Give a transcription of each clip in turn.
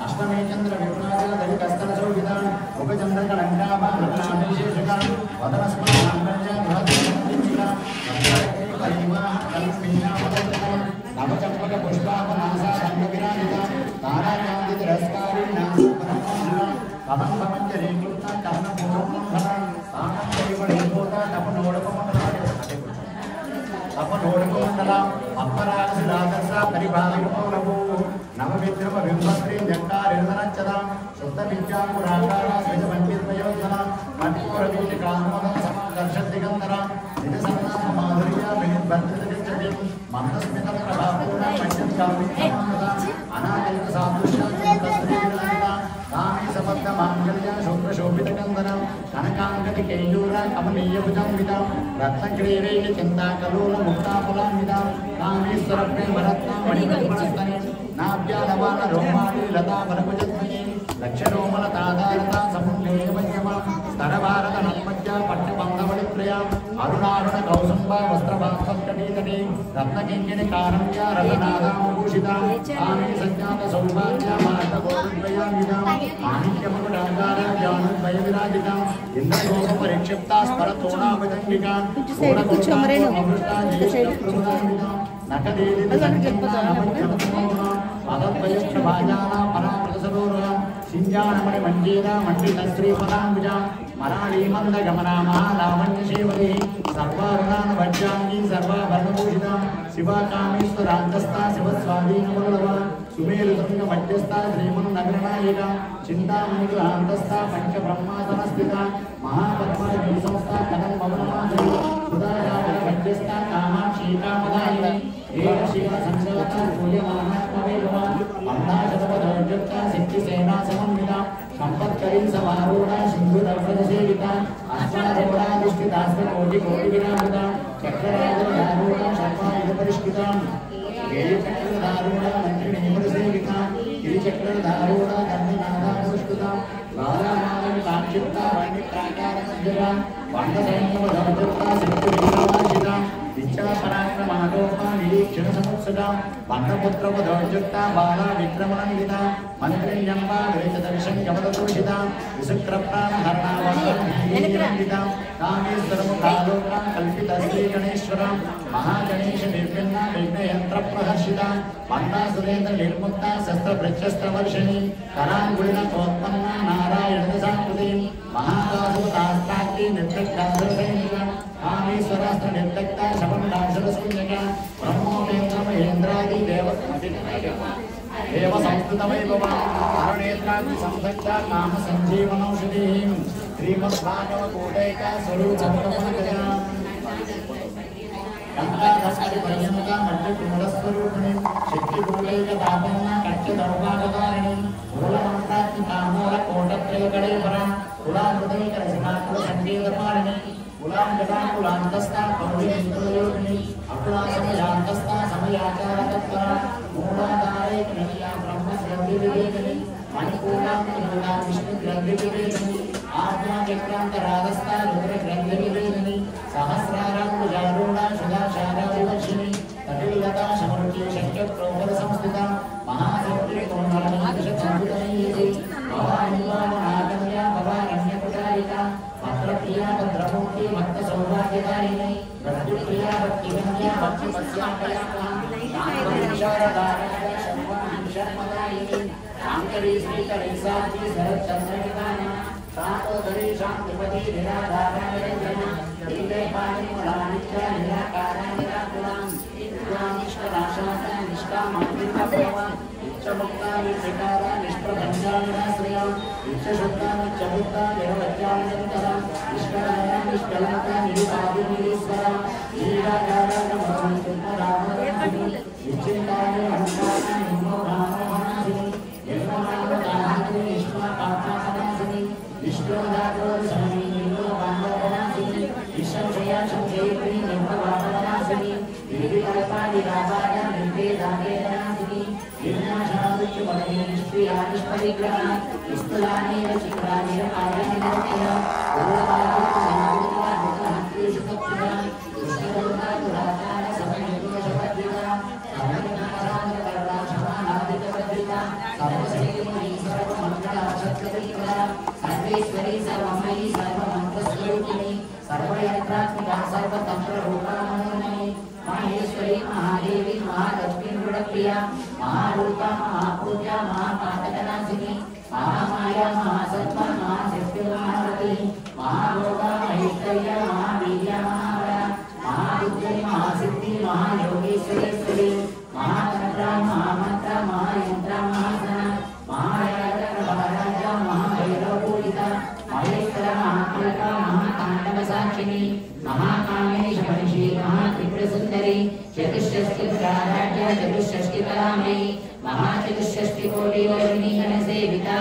अष्टमे चंद्र विपुलाचा दलित अस्तर शोभिता मुखचंद्र कलंकाभा विशेषका वदनस्मरणंजा भ्रातृचिका परिवाह कल्पिना नवचंपक पुष्पापनासा रंगविराजिता ताराकांतित रसकारी नासुपरमाना कदंबमंजरी कृता कर्णपूर्णमंगला तामंजरिवडेपोता तपनोडपमंडलाय अपनोडपमंडला अप्पराक्षिरादसा परिभागमोलभो नवविक्रम विंभस्त्री जंकारिर्धनच्चदा शुद्ध विद्यापुराकारा स्वेदपंडितमयोजना मणिपुरवीटिकानुमदा समाकर्षद्दिगन्धरा निजसन्नाम माधुर्या विनिर्बन्धितगच्छति मन्दस्मितं प्रभापूर्णा पञ्चत्कामिकसमानदा अनादितसादृश्यान्तस्त्रीविलासिता कामी सबद्धमाङ्गल्या शुभ्रशोभितगन्धना कनकाङ्गतिकेयूरा कमनीयभुजान्विता रत्नक्रीडैः चिन्ताकलोलमुक्ताफलान्विता कामेश्वरप्रेमरत्ना मणिमणिपुरस्तने नाभ्यालवान रोमाणि लता वनभुजद्वये लक्ष्यरोमलताधारता समुन्नेयमध्यमा स्तरभारत नन्मज्जा पट्टबन्धवलिप्रिया अरुणारुण कौसुम्बा वस्त्रभास्वत्कटीतटी रत्नकिङ्किणि कारण्या रतनादामभूषिता कामी सञ्जात सौभाग्या मार्गगोरुद्वयान्विता माणिक्यमकुटाकारा ज्ञानद्वयविराजिता इन्द्रगोपरिक्षिप्ता स्फरतोणाभजङ्गिका पूर्णगोष्ठामृष्टा जयेष्ठप्रभुदान्विता नखदेदितसङ्गीता अदद्वयश्रभाजाना परामृतसरोरुहा सिञ्जानमणि मञ्जीरा मण्डितश्रीपदाम्बुजा मराळीमन्दगमना महालावण्यशेवली सर्वारुणानभज्जाङ्गी सर्वाभरणभूषिता शिवाकामेश्वरान्तस्था शिवस्वाधीनवल्लभा सुमेरुतुङ्गमध्यस्था श्रीमन्नगरनायिका चिन्तामणिगृहान्तस्था पञ्चब्रह्मासनस्थिता महापद्मनिधिसंस्था कदम्बवनमाधुरी सुधारावनमध्यस्था कामाक्षी कामदायिनी एक शिवसंसवत्सा सूर्यमानात्मवेगमा अन्धाशतपदोर्जुक्ता सिद्धिसेना समन्विता संपत्करी समारूढा सिन्धुरव्रतसेविता अश्वारूढाधिष्ठितास्त्रकोटिकोटिविराजिता चक्रराजरूढा शर्मायुधपरिष्कृता गेयचक्रधारूढा मन्त्रिणीमुरसेविता गिरिचक्रधारूढा कर्णनादापुरस्कृता बालामालविकाक्षिप्ता वह्निप्राकारमध्यगा वन्दसैन्यवधोर्जुक्ता सिद्धिविक्रमार्जिता विच्चापराक्रमालोका निरीक्षणसमुत्सुका बन्धपुत्रवधोर्जुक्ता बाला विक्रमणन्विता मन्त्रिण्यम्बा विरचितविषङ्गवदतोषिता विशुक्रप्राणहर्णावन्दिता कामेश्वरमुखालोका कल्पितश्रीगणेश्वरा महागणेशनिर्विन्ना विघ्नयन्त्रप्रहर्षिता मन्दासुरेन्द्रनिर्मुक्ता शस्त्रभृक्षस्त्रवर्षिणी कराङ्गुलिनकोत्पन्ना नारायणदशाकृती महाकासुतास्ताक्ति निर्दग्धासुरसैनिका कामेश्वरास्त्र निर्दग्धा शपण्डासुरसैनिका ब्रह्मोपेन्द्र महेन्द्रादि देव संस्कृतवैभवा अरुणेत्राग्नि संसक्ता काम संजीवनौषधीं श्रीमद्भागवतोदैका स्वरूपमकया गंगाधस्करि पर्यन्ता मध्यकुण्डस्वरूपिणी शक्तिकूलैकतापन्ना कट्यदौपागतारिणी मूलमन्त्रात्मिकामूलकोटत्रयकडेवरा कुलामृतैकरसिकाकुलसङ्गीतपारिणी कुलाङ्गदाकुलान्तस्था कौलिनिन्द्रयोगिनी अकुलासमयान्तस्था समयाचारतत्परा मूलाधारैकनिया ब्रह्मग्रन्थिविवेकिनी मणिकूलाङ्गमूला विष्णुग्रन्थिविवेकिनी आज्ञाचक्रान्तरागस्था रुद्रग्रन्थिविवेकिनी सहस्राराम्बुजारूढा सुधाशारादिवर्षिणी तटिलता समरुचि शक्यप्रोपरसंस्थिता महाशक्तिकोणालनादिशसंस्कृतमयी भवानिवामनागम्या भवारण्यकुटारिका भद्रप्रिया भद्रमूर्ति भक्तसौभाग्यदायिनी भक्तिप्रिया भक्तिगम्या भक्तिपस्यापयापा शारदारण्या शर्वाणि शांकरी श्रीकरी साक्षी शरच्चन्द्रविधाना शान्तोदरी शान्तिपति निराधारणिरञ्जना नीलपाणिमुलानित्या निराकारा निराकुलां निष्कलाशाता निष्कामान्वितभवा इच्छमुक्ता निर्विकारा निष्प्रभञ्जा निराश्रया इच्छशुद्धा नित्यबुद्धा निरवज्यानिरन्तरा निष्कलाया निष्कलाता निरुपादिनिरीश्वरा नीराकारा नमोऽन्तुपरामराधिनी निश्चिन्तानि अनुपाति निर्मोहामोहनासिनी निर्मोहामोहनासिनी निष्मापापासनासिनी निष्क्रोधाक्रोधशमनी निर्मोहामोहनासिनी निःशंशया संशयित्री निर्मवामनासिनी निर्विकल्पादिरापाय निर्वेदाकेनासिनी निर्नाशादित्युपदे निष्क्रिया निष्परिग्रहा निस्तुलानेव चित्रानिरपायनिरक्षया पूर्वपादित्वनिर्विद्वादित्वहत्रेषु सर्वयंत्रात्मिका सर्वतंत्ररूपा मनोमयी महेश्वरी महादेवी महालक्ष्मी गुणप्रिया महारूपा महापूजा महापातकनाशिनी महामाया महासत्ता महाशक्ति महारती महाभोगा महेश्वर्या महावीर्या महाबला महाबुद्धि महासिद्धि महायोगेश्वरेश्वरी महातंत्रा महामंत्रा महायंत्रा महासना महाराजा महाभैरवपूजिता महेश्वर महाकालिका महातांडव साक्षिणी महाकामेश महिषी महात्रिपुरसुंदरी चतुष्षष्टिप्राराध्या चतुष्षष्टिकलामयी महाचतुष्षष्टिकोटियोगिनी गणसेविता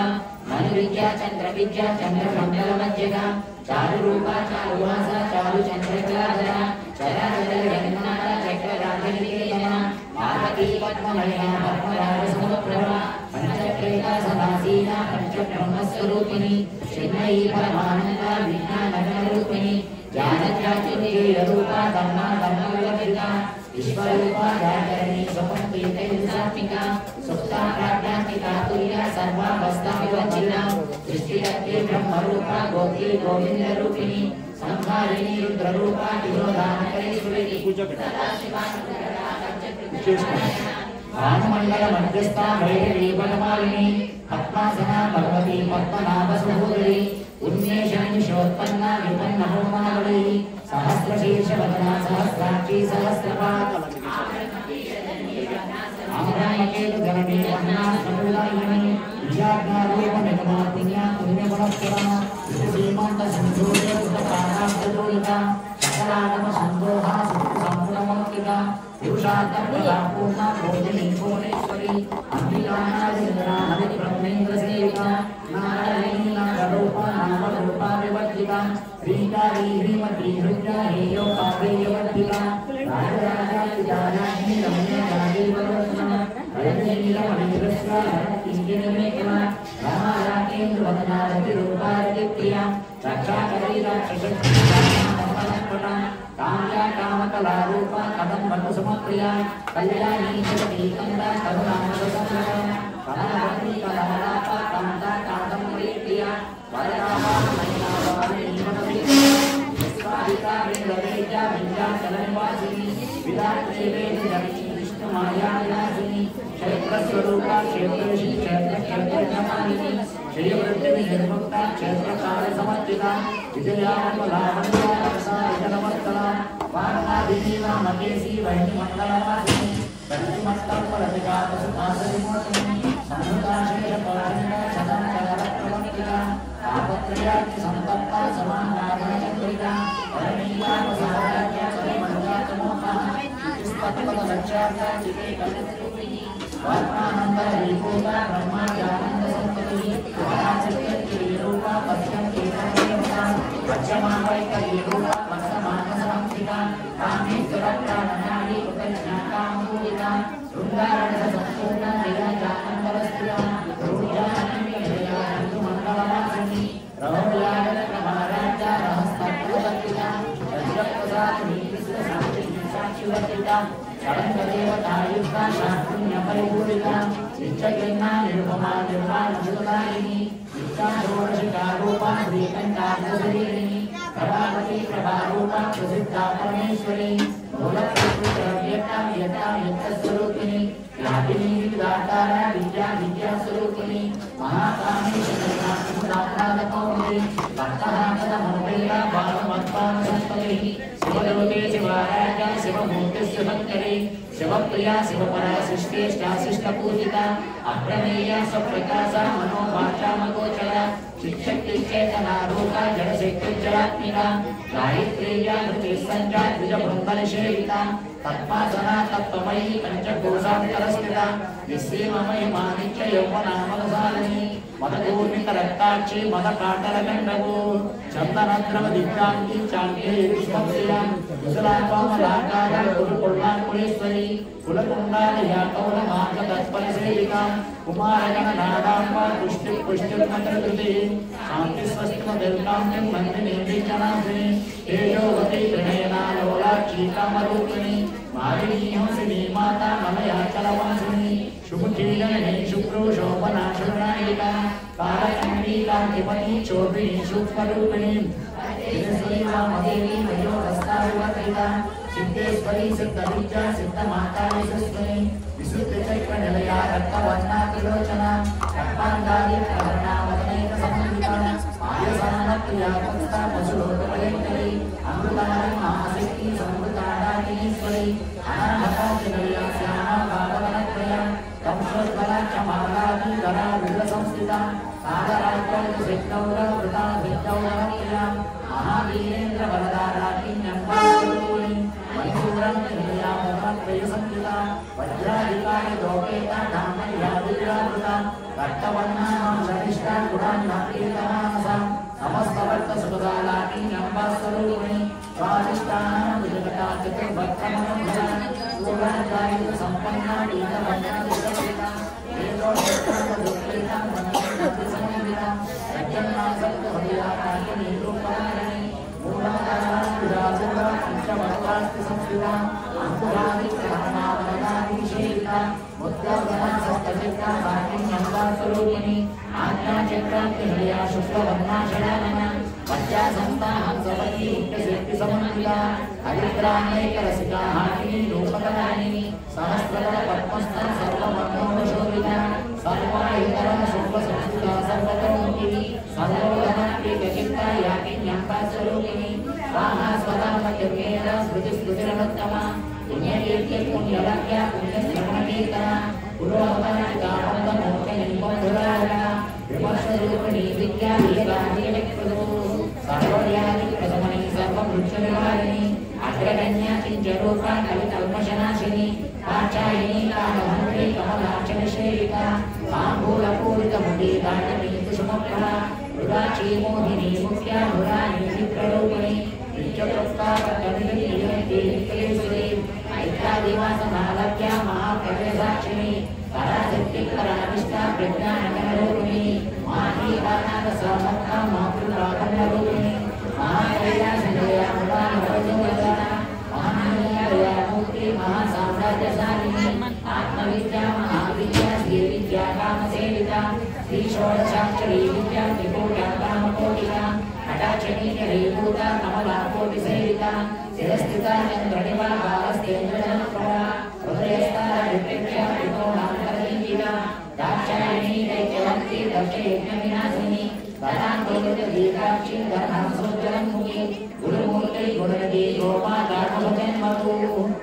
मनुविद्या चंद्रविद्या चंद्रमंडलमध्यगा चारुरूपा चारुवासा चारुचंद्रकलाधरा चराचरजगन्नाथ चक्रराजनिकेतना पार्वती पद्मनयना पद्मराजसमुप्रभा पंचप्रेता सदासीना पंचब्रह्मस्वरूपिणी चिन्मयी परमानंदा विज्ञानगणरूपिणी ज्ञानज्ञातिरूपा धर्मा धर्मविवर्जिता विश्वरूपा जागरणी स्वपंपीतैर्सात्मिका सुप्ता प्राज्ञात्मिका तुर्या सर्वावस्था विवर्जिता सृष्टिरत्ते ब्रह्मरूपा गोत्री गोविंदरूपिणी संहारिणी रुद्ररूपा तिरोधानकरेश्वरी भानुमंडल मध्यस्था भैरवी वनमालिनी पद्मासना भगवती पद्मनाभसुभूदरी उन्मेषनिशोत्पन्ना विपन्नहोमावली सहस्रशीर्षवदना सहस्राक्षी सहस्रपाद आम्रायकेतु गणने वन्नास्मृतायिनी विद्याज्ञारूपनिगमा पुण्या पुण्यगुणप्रभा सीमान्त संजोगे उदपादाब्दोलिका सकलागम संदोहा सुखसंपूर्णमौक्तिका पुरुषार्थप्रदा पूर्णा भोजनी भुवनेश्वरी अभिलाषादिन्द्रा हरिब्रह्मेन्द्रसेविका नारायणी नागरूपा नामरूपा विवर्जिता श्रीकाली ह्रीमती हृद्या हेयोपा हेयवर्धिता राजराजादिताराज्ञी रम्यगादिवरोचना हरनीलमणिकृष्णा हरतिञ्जनमेकला रामाराकेन्द्रवदना रतिरूपा रतिप्रिया रक्षाकरी राक्षसत्पटा काम्या कामकलारूपा कदम्बकुसुमप्रिया कल्याणी जगती कन्दा करुणामृतसंभवा कमलवती कमलापा कान्ता कादम्बरीप्रिया वरदामा महिलावारिणीमनोभिता विश्वादिता वृन्दवेजा विद्याचलनिवासिनी विराट्देवेति जगती विष्णुमायाविलासिनी क्षेत्रस्वरूपा क्षेत्रऋषि क्षेत्रक्षेत्रज्ञमालिनी श्रीवृद्धिर्मुक्ता क्षेत्रकालसमर्जिता विजयामलावण्या रसायनवर्तना वार्णादिनीवा मकेशी वैष्णमण्डलवासिनी प्रतिमत्तपरतिका पशुपासनिमोचनी संहृताशेषपाणिना सदाचारप्रवर्तिका तापत्रयार्थ संतप्ता समानागणचन्द्रिका परमीयापसाराज्ञा परिमण्डातमोहः पुष्पत्पदलक्ष्यार्था चिते कलितरूपिणी वर्णानन्दरीभूता ब्रह्माज्ञानन्दसम्पत्तिः पराचित्यरूपा पश्यं केतनदेवता पश्यमावैकरीरूपा पश्यमानसमन्त्रिका कामेश्वरप्राणनाडी कृतज्ञाकामूलिका शृङ्गारणसम्पूर्णा निराजानन्दवस्त्रिया रूढानन्दमण्डलवासिनी रौद्राजनप्रभाराज्ञा रहस्तपूर्वत्रिका वज्रप्रसादिनी कृष्णसाक्षिवर्तिका षडङ्गदेवतायुक्ता शास्त्रुण्यपरिपूरिता नित्यज्ञा निरुपमा निर्वाणजुदायिनी नित्याषोडशिकारूपा श्रीकण्ठार्थशरीरिणी प्रभावती प्रभारूपा प्रसिद्धा परमेश्वरी मूलप्रकृतिव्यक्ताव्यक्ताव्यक्तस्वरूपिणी व्यापिनी विविधाकारा विद्या विद्यास्वरूपिणी महाकामेश्वरी भक्तहासनमनोभैरा बालमत्पादसंपत्तिः शिवलोके शिवाराजा शिवमूर्तिस्य भक्तरे शिवप्रिया शिवपरा सृष्टिष्टाशिष्टपूजिता अप्रमेया स्वप्रकाशा मनोवाचामगोचरा शिक्षक्तिश्चेतनारूपा जडशक्तिजलात्मिका गायत्रीया नृतिसञ्जा द्विजबृन्दनिषेविता तत्पासना तत्त्वमयी पञ्चकोशान्तरस्थिता निःसीममयी माणिक्ययौवनामलसालिनी मदगूर्मितरक्ताक्षी मदकाटलगण्डगो चन्दनद्रवदिव्याङ्गी चाङ्गेयुष्मप्रिया कुशलाकोमलाकारा गुरुकुर्माकुलेश्वरी कुलकुण्डालया कौलमार्गतत्परसेविका कुमारगणनादाम्बा पुष्टिर्मन्त्रकृतिः शान्तिस्वस्तिमदिर्काम्यं मन्दिनी बीजनाशिनी तेजोवती गृहेणा लोलाक्षी कामरूपिणी मालिनी हंसिनी माता मलयाचलवासिनी शुभकीलनी शुक्रो शोभना शरणायिका कालचण्डी कान्तिमती शोभिनी सूक्ष्मरूपिणी महेश्वरी सिद्धविद्या सिद्धमाता यशस्विनी विशुद्धचैत्रनिलया रक्तवर्णा त्रिलोचना कल्पान्तारी प्रवर्णा वदनैकसंयुता आयसानप्रिया पुस्ता पशुलोकभयङ्करी अमृतारी महाशक्ति समृताडाकिनीश्वरी अनाहताचिनिलया श्यामा भाववनत्रया कंसोज्वला क्षमालाभिधरा विरसंस्थिता सागरात्मौरसिद्धौरा वृता सिद्धौरप्रिया महावीरेन्द्र वरदाराकिन्यम्बासुरूपिणी मैसूरं निलयामोहत्रयसंयुता वज्राधिकारि दोपेता कामयादिव्यावृता रक्तवर्णां शनिष्ठा गुणान्नाकीर्तमानसा समस्तवर्तसुखदालाकिन्यम्बासुरूपिणी स्वादिष्टानां विजगता चतुर्भक्तमनोभया सुवर्णकारितसम्पन्ना पीतवर्णादिव्यवृता वेदोषट्टाङ्गदुःखितां वन्दे सज्जन्नासक्तहृदया काकिनी रूपधारिणी मूलाधारां पंचवक्त्रास्ति संस्थिता अंकुरादित्यनामवदाभिषेकिता मुद्गर्भना सप्तचित्ता काकिन्यम्बासुरूपिणी आज्ञाचक्रान्तिहृदया शुक्लवर्णाशयानना पञ्चासन्ता हंसवती उक्तशक्तिसमन्विता हरिद्राणैकरसिका हाकिनी रूपकदायिनी सहस्रदल पद्मस्था सर्वमनोशोभिता सर्वायुधरा शुक्लसंस्थिता सर्वतोमुखी सर्वोदनाप्रीतचित्ता याकिन्यम्बासुरूपिणी स्वाहा स्वदा मध्यमेन स्मृतिस्मृतिरनुत्तमा पुण्यकीर्ति पुण्यलक्ष्या पुण्यश्रवणकीर्तना पुरोहतनादिका वन्दमोक्षनिम्बोधुरारणा विमर्शरूपिणी विद्या वीरगान्धिनिप्रदो सर्वव्याधिप्रशमनी सर्ववृक्षनिवारिणी अग्रगण्या किञ्चरूपा कविकल्मषनाशिनी काचायिनी कामहन्त्री कमलाक्षनिषेविता ताम्बूलपूरितमुखी दाटवी कुसुमफला रुदाची मोहिनी मुख्या धुरानी चित्ररूपिणी नित्यकृत्काकर्तनिधीयन्तीश्वरी ऐत्रादिवासमालभ्या महाप्रजसाक्षिणी पराशक्तिकरणनिष्ठा प्रज्ञानगणरूपिणी माहीवानादसमक्ता मातृकाकण्डरूपिणी महाकैलासनिलया मुदानवजोदना महानीयया मूर्ति महासाम्राज्यशालिनी आत्मविद्या महाविद्या श्रीविद्या कामसेविता श्रीषोडशाक्षरी विद्या त्रिपुरा कामकोटिका हठाक्षणीयरीभूता कमलाकोटिसेविता शिरस्थिता चन्द्रनिवाहारस्तेन्द्रजनप्रभा हृदयस्था विप्रेक्ष्या त्रिकोणान्तरलिङ्गिता दाक्षायणी दैत्यवन्ती दक्षयज्ञविनाशिनी तदान्तोदितदीर्घाक्षी धर्मसोज्ज्वलन्मुखी गुरुमूर्ति गुणनिधि गोमाता कुलजन्मभू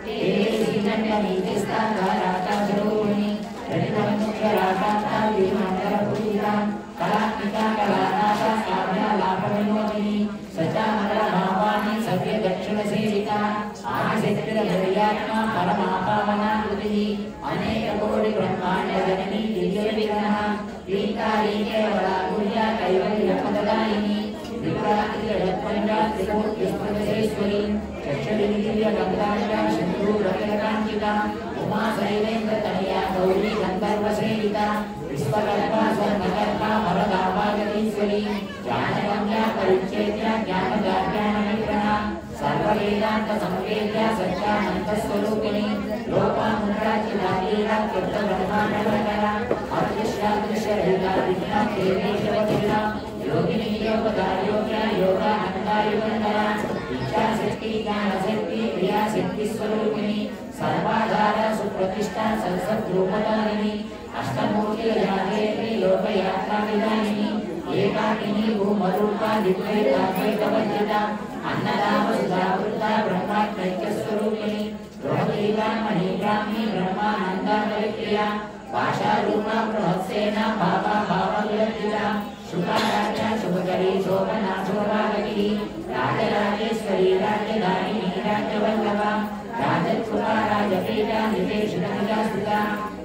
श्रीचण्डनीतिस्था राजास्वरूपिणी रणितमुख्यराजास्था विमानरपूजिता कलात्मिका कलानाशा काव्यालापविनोदिनी सचामरभावानी सत्यदक्षिणसेविता आदिशक्तिरहृदयात्मा परमापावनाकृतिः अनेककोटिब्रह्माण्डजननी दिव्यविग्रहः लीकाली केवला गुह्या कैवल्यपददायिनी विपुलातिजगत्पञ्चा त्रिमूर्तिस्मृतिसेश्वरी चक्षुर्दिव्यगन्धाढ्या सिन्धूरतिलकाञ्चिता उमा शैलेन्द्रतनया गौरी गन्धर्वसेविता विश्वकल्पा स्वर्णकल्पा वरदाभागतीश्वरी ज्ञानगम्या परिच्छेद्या ज्ञानदाज्ञानविग्रहा सर्ववेदान्तसंवेद्या सच्चानन्दस्वरूपिणी लोपामुद्राचितालीला कृतब्रह्माण्डवकरा अदृश्यादृश्यरहिता विज्ञातेवेशवतिला योगिनी योगदायोग्या योगानन्दायुगन्धरा इच्छाशक्ति ज्ञानशक्ति क्रियाशक्तिस्वरूपिणी सर्वाधार सुप्रतिष्ठा सत्सद्रूपधारिणी अष्टमूर्तिर्यादेवी लोकयात्राविधायिनी एकाकिनी भूमरूपा दिव्यैकाद्वैतवर्जिता अन्नदावसुधावृता ब्रह्मात्मैक्यस्वरूपिणी गृहदेवा मणिब्राह्मी ब्रह्मानन्दामयप्रिया भाषारूपा बृहत्सेना भावा भावविरचिता शुकाराध्या शुभकरी शोभना शोभावती राजराजेश्वरी राज्यदायिनी राज्यवल्लभा राजत्कुला राजपीठा नितेशुता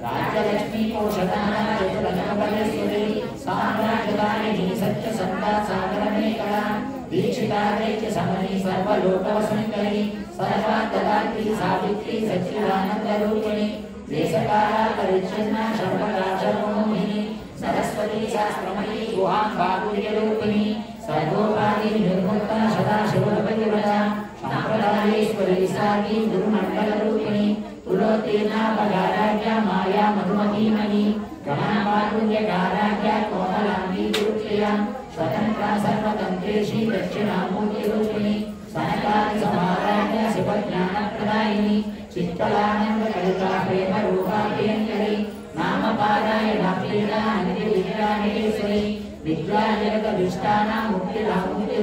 राज्यलक्ष्मी पोषकाना चतुरनवबलेश्वरी साम्राज्यदायिनी सत्यसन्ता सागरमेकला दीक्षिता दैत्यसमनी सर्वलोकवसुन्दरी सर्वान्तदात्री सावित्री सच्चिदानन्दरूपिणी देशकाला परिच्छिन्ना सर्वदा सर्वमोहिनी सरस्वती शास्त्रमयी गुहाम्बाकुल्यरूपिणी सर्वोपाधि निर्मुक्ता सदाशिवपतिव्रता सम्प्रदायेश्वरी सागी गुरुमण्डलरूपिणी कुलोत्तीर्णा बगाराज्ञा माया मधुमतीमयी गमनपाकुल्यकाराज्ञा कोमलाङ्गी गुरुप्रिया स्वतन्त्रा सर्वतन्त्रेशी दक्षिणामूर्तिरूपिणी सनकादिसमाराज्ञा शिवज्ञानप्रदायिनी उत्कलानंद कलिका प्रेम रूपा प्रियंकरी नाम पारायण प्रिया निधि विद्यानिकेश्वरी विद्याजगत दुष्टानां मुक्ति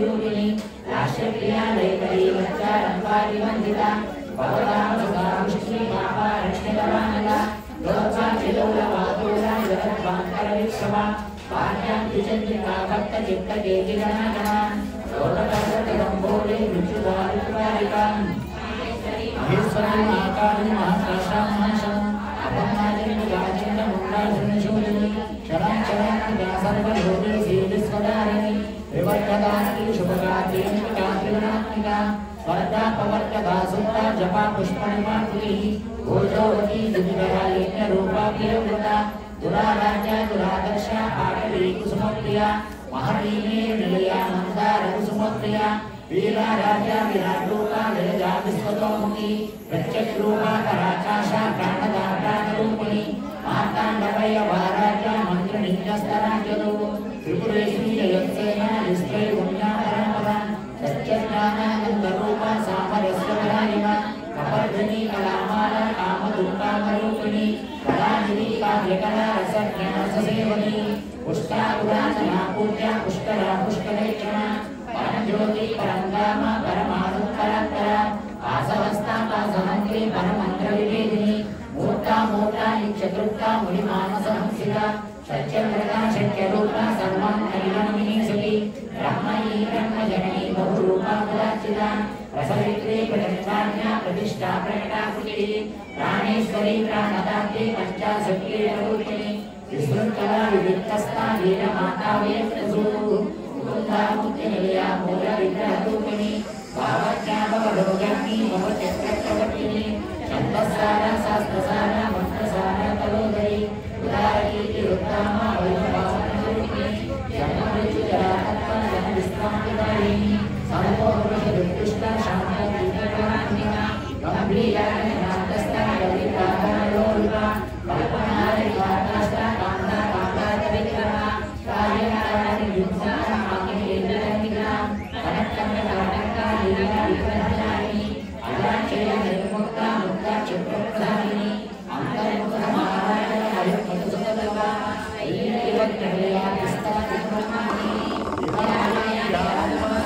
रूपिणी राष्ट्र प्रिया लयकरी वच्चारंभारि वंदिता भवतां सदा पुष्टि पापा रक्षितवानला लोका चिलोलवातोला जगद्वांतर विक्षमा पाठ्यां विचंद्रिका भक्त चित्त केकिगणगणा लोककर्तकम्भोले मृत्युदारिकारिकां महेश्वरी आकारि महाकाशां महाशं अपन्नाजनि गाजन्य मुण्डाजन्यशूलिनी शरं शरं सर्वलोकेशी विश्वदारिणी विवर्तदास्ति शुभगात्रीं गात्रिगणात्मिका स्वर्गा पवर्तदा सुप्ता जपा पुष्पनिमाकृतिः भोजोवती दिविधरा यज्ञरूपा प्रियव्रता दुराराज्या दुरादर्शा पाटली कुसुमप्रिया महतीने निलया मंदार कुसुमप्रिया वीरा राजा विराटरूपा लयजा विश्वतोमुखी प्रत्यक्षरूपा पराकाशा प्राणदा प्राणरूपिणी मार्ताण्डवय वाराज्या मन्त्रनित्यस्तराज्यदो त्रिपुरेशी जयत्सेना विस्त्रय गुण्या परम्परा सत्यज्ञानानन्दरूपा सामरस्यवरायिमा कपर्दिनी कलामाला कामदुर्कामरूपिणी कलानिधि काव्यकला रसज्ञानसेवनी पुष्टापुरातना पूज्या पुष्करा पुष्करेक्षणा परमज्योति परंगामा परमाणुपरात्परा पासहस्ता पासमन्त्री परमन्त्रविवेदिनी मूर्ता मूर्ता नित्यतृप्ता मुनिमानसहंसिका सत्यव्रता शक्यरूपा सर्वं कल्याणिनी सती ब्रह्मयी ब्रह्मजननी बहुरूपा पदार्चिता रसविक्री प्रतिष्ठान्या प्रतिष्ठा प्रकटाकृतिः प्राणेश्वरी प्राणदात्री पंचाशक्ति रूपिणी विस्मृतकला विविक्तस्था वीरमाता वेत्रसूः मुकुन्दा मुक्तिनिलया मूलविग्रहरूपिणी भावज्ञा भवरोगाग्नि भवचक्रवर्तिनी छन्दस्सारा शास्त्रसारा मन्त्रसारा तलोदरी उदारकीर्ति रुद्रामा वैभवारूपिणी जन्ममृत्युजरातत्त्वा जनविश्रान्तिदायिनी सर्वोपनिषदुत्कृष्टा शान्तिर्विग्रहात्मिका गम्भीरा ज्ञानस्था कवितालोलुका कल्पनारिकाष्टा कान्ता कान्ताविग्रहा कार्यकारणि युक्ता आत्मेन्द्रनिग्रहा कनक्कन्नकाटका लीला विग्रहधारिणी अजाक्षय निर्मुक्ता मुक्ता क्षिप्रप्रधारिणी अन्तर्मुखमारायण हरिपदसुतदवा ऐन्द्रियवक्त्रया विस्ता विक्रमाणि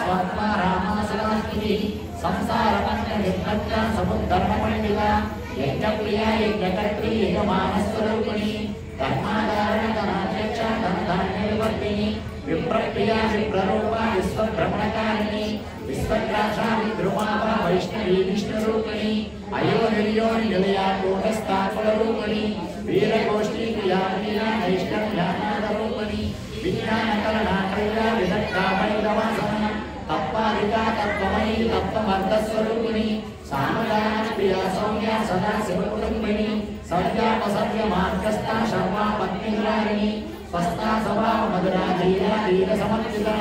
स्वात्मा रामासुरास्तिः संसारपन्ननिर्भक्ता समुद्धरणपण्डिता यज्ञप्रिया यज्ञकर्त्री यजमानस्वरूपिणी धर्माधारणधनाध्यक्षा धनधान्यविवर्तिनी विप्रप्रिया विप्ररूपा विश्वभ्रमणकारिणी विश्वग्रासा विद्रुमावा वैष्णवी विष्णुरूपिणी अयोनिर्योनिलया कूटस्था कुलरूपिणी वीरगोष्ठी क्रियाप्रिया नैष्कर्म्यानादरूपिणी विज्ञानकलनाक्रिया विदग्धा वैदवासना तत्पालिका तत्त्वमयी तत्त्वमर्धस्वरूपिणी सामदानप्रिया सौम्या सदा शिवकुटुम्बिनी सौर्यापसर्यमार्गस्था शर्मा पत्नीरारिणी स्वस्था स्वभाव मधुरा धीरा धीरसमर्पिता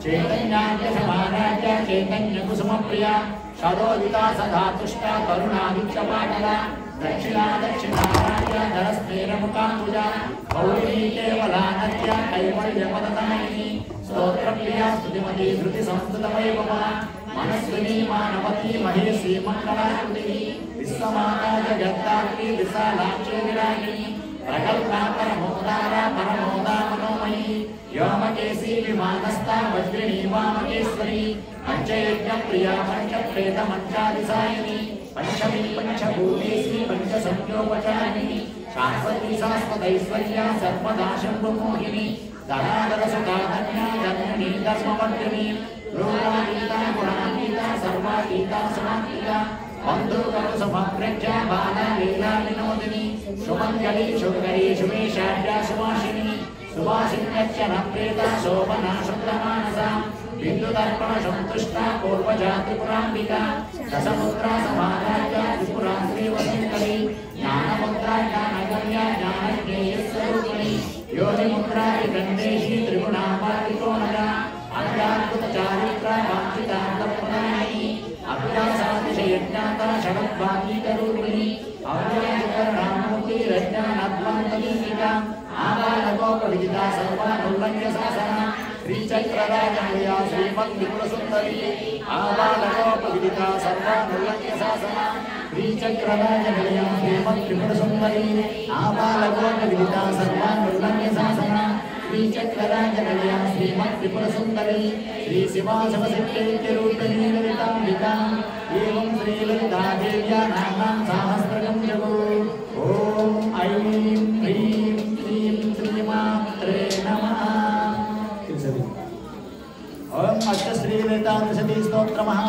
चैतन्याद्यसमाराज्या चैतन्यकुसुमप्रिया शरोदिता सदा तुष्टा करुणादित्यपाटला दक्षिणा दक्षिणाराज्या धरस्मेरमुकाम्बुजा गौरी केवलानद्या कैवल्यपददायिनी स्तोत्रप्रिया स्तुतिमती धृतिसंस्कृतवैभवा मनस्विनी मानवती महेशी मंगलाकृतिः विश्वमाता जगत्तात्री विशालाक्षी विरागिणी प्रकल्पा परमोदारा परमोदा मनोमयी व्योमकेशी विमानस्था वज्रिणी वामकेश्वरी पंचयज्ञप्रिया पंचप्रेतमन्त्रादिसायिनी पंचमी पंचभूतेशी पंचसंयोपचारिणी शाश्वती शाश्वतैश्वर्या सर्वदा शम्भुमोहिनी धनाधरसुता धन्या धन्यनी धर्मवर्धिनी लोकातीता गुणातीता सर्वातीता समातीता बन्धुकरुसमप्रज्ञा बाला लीला विनोदिनी सुमङ्गली शुभकरी शुभेशाढ्या सुभाषिनी सुभाषिन्यच्चनप्रेता शोभना शुक्लमानसा बिन्दुदर्पण सन्तुष्टा पूर्वजा त्रिपुराम्बिका दशमुद्रा समाराज्या त्रिपुरा श्रीवसुन्धरी ज्ञानमुद्रा ज्ञानगम्या ज्ञानज्ञेयस्वरूपिणी योनिमुद्रा विगन्धेशी त्रिगुणापातिकोणजा अध्यात्मचारित्रा वाञ्छितान्तप्रदायिनी अभ्यासातिशयज्ञाता षडद्वागीतरूपिणी अव्ययकरणामूर्ति रज्ञानद्वान्तदीपिका आबालगोपविदिता सर्वानुल्लङ्घ्य शासना श्रीचक्रराजमया श्रीमद्विपुरसुन्दरी आबालगोपविदिता सर्वानुल्लङ्घ्य शासना श्रीचक्रराजनिलयं श्रीमत्त्रिपुरसुन्दरी आपालकोटविदिता सर्वाङ्गुल्लङ्घ्यशासना श्रीचक्रराजनिलयं श्रीमत्त्रिपुरसुन्दरी श्रीशिवाशिवशक्त्यैक्यरूपिणी ललिताम्बिकाम् एवं श्रीललितादेव्या नाम्नां सहस्रकं जगो ॐ ऐं ह्रीं श्रीं श्रीमात्रे नमः ॐ अष्टश्रीललितादशती स्तोत्रमः